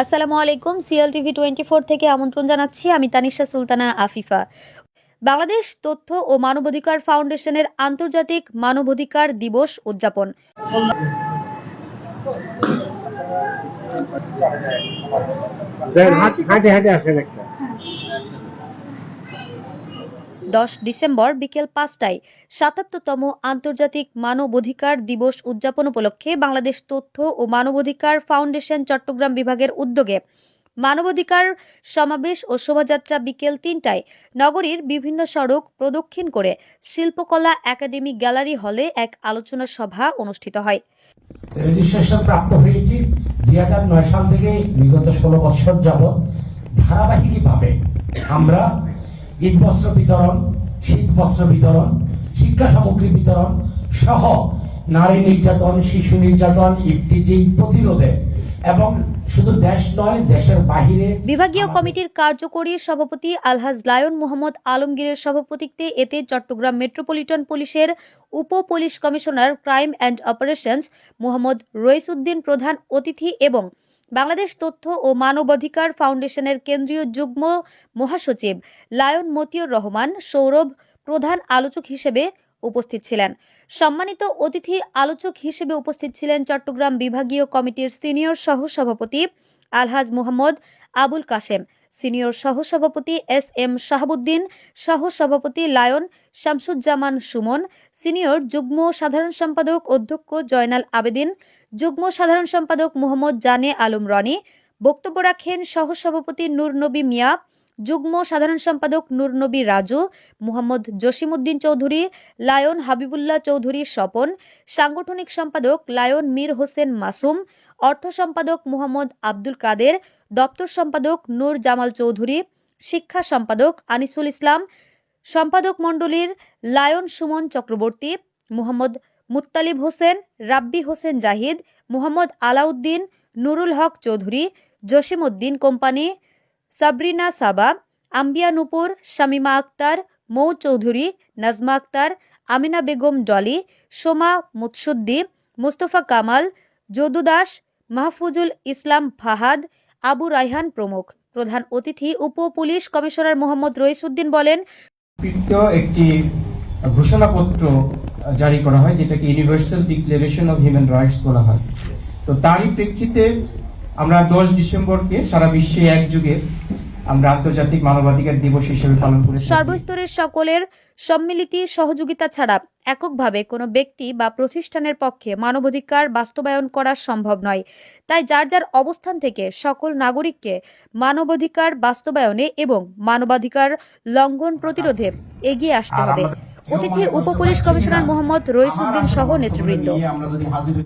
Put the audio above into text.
আসসালামু আলাইকুম। সিএলটিভি 24 থেকে আমন্ত্রণ জানাচ্ছি। আমি তানিশা সুলতানা আফিফা। বাংলাদেশ তথ্য ও মানবাধিকার ফাউন্ডেশনের আন্তর্জাতিক মানবাধিকার দিবস উদযাপন। হাঁটে আসেন একটা। 10 ডিসেম্বর বিকেল 5টায় ৭৭তম আন্তর্জাতিক মানবাধিকার দিবস উদযাপন উপলক্ষে বাংলাদেশ তথ্য ও মানবাধিকার ফাউন্ডেশন চট্টগ্রাম বিভাগের উদ্যোগে মানবাধিকার সমাবেশ ও শোভাযাত্রা বিকেল 3টায় নগরীর বিভিন্ন সড়ক প্রদক্ষিণ করে শিল্পকলা একাডেমি গ্যালারি হলে এক আলোচনা সভা অনুষ্ঠিত হয়। রেজিস্ট্রেশন প্রাপ্ত হয়েছি 2009 সাল থেকে বিগত 16 বছর যাবৎ ধারাবাহিকভাবে আমরা ঈদ বস্ত্র বিতরণ, শীত বস্ত্র বিতরণ, শিক্ষা সামগ্রী বিতরণ সহ নারী নির্যাতন, শিশু নির্যাতন, ইফটিজিং প্রতিরোধে এবং শুধু দেশ নয় দেশের বাহিরে। বিভাগীয় কমিটির কার্যকরী সভাপতি আলহাজ লায়ন মোহাম্মদ আলমগীরের সভাপতিত্বে এতে চট্টগ্রাম মেট্রোপলিটন পুলিশের উপ police commissioner crime and operations Mohammad Raisuddin প্রধান অতিথি এবং বাংলাদেশ তথ্য ও মানবাধিকার ফাউন্ডেশনের কেন্দ্রীয় যুগ্ম মহাসচিব লায়ন মতিউর রহমান সৌরভ প্রধান আলোচক হিসেবে উপস্থিত ছিলেন। সম্মানিত অতিথি আলোচক হিসেবে উপস্থিত ছিলেন চট্টগ্রাম বিভাগীয় কমিটির সিনিয়র সহসভাপতি আলহাজ মোহাম্মদ আবুল কাশেম, সিনিয়র সহসভাপতি SM শাহাবুদ্দিন, সহসভাপতি লায়ন শামসুজ্জামান সুমন, সিনিয়র যুগ্ম সাধারণ সম্পাদক অধ্যক্ষ জয়নাল আবেদিন, যুগ্ম সাধারণ সম্পাদক মোহাম্মদ জানে আলম রনি। বক্তব্য রাখেন সহসভাপতি নূর নবী মিয়া, যুগ্ম সাধারণ সম্পাদক নূর নবী রাজু, মোহাম্মদ জসিমউদ্দিন চৌধুরী, লায়ন হাবিবুল্লাহ চৌধুরী স্বপন, সাংগঠনিক সম্পাদক লায়ন মীর হোসেন মাসুম, অর্থ সম্পাদক মোহাম্মদ আব্দুল কাদের, দপ্তর সম্পাদক নূর জামাল চৌধুরী, শিক্ষা সম্পাদক আনিসুল ইসলাম, সম্পাদক মণ্ডলীর লায়ন সুমন চক্রবর্তী, মোহাম্মদ মুত্তালিব হোসেন, রাব্বি হোসেন জাহিদ, মোহাম্মদ আলাউদ্দিন, নুরুল হক চৌধুরী, জসিমউদ্দিন কোম্পানি, সাবরিনা সাবা, আম্বিয়া নূপুর, শামিমা আক্তার, মৌ চৌধুরী, নাজমা আক্তার, আমিনা বেগম ডলি, সোমা মুতসুদ্দি, মুস্তফা কামাল, যদু দাস, মাহফুজুল ইসলাম ফাহাদ, আবু রায়হান প্রমুখ। প্রধান অতিথি উপ পুলিশ কমিশনার মোহাম্মদ রইসউদ্দিন বলেন, একটি ঘোষণাপত্র জারি করা হয় যেটাকে universal declaration of human rights বলা হয়। তো তারই প্রেক্ষিতে আমরা 10 ডিসেম্বরকে সারা বিশ্বে একযোগে আমরা আন্তর্জাতিক মানবাধিকার দিবস হিসেবে পালন করেছি। সর্বস্তরের সকলের সম্মিলিত সহযোগিতা ছাড়া এককভাবে কোনো ব্যক্তি বা প্রতিষ্ঠানের পক্ষে মানবাধিকার বাস্তবায়ন করা সম্ভব নয়। তাই যার যার অবস্থান থেকে সকল নাগরিককে মানবাধিকার বাস্তবায়নে এবং মানবাধিকার লঙ্ঘন প্রতিরোধে এগিয়ে আসতে হবে। অতিথি উপ পুলিশ কমিশনার মোহাম্মদ রইসউদ্দিন সহ নেতৃবৃন্দ।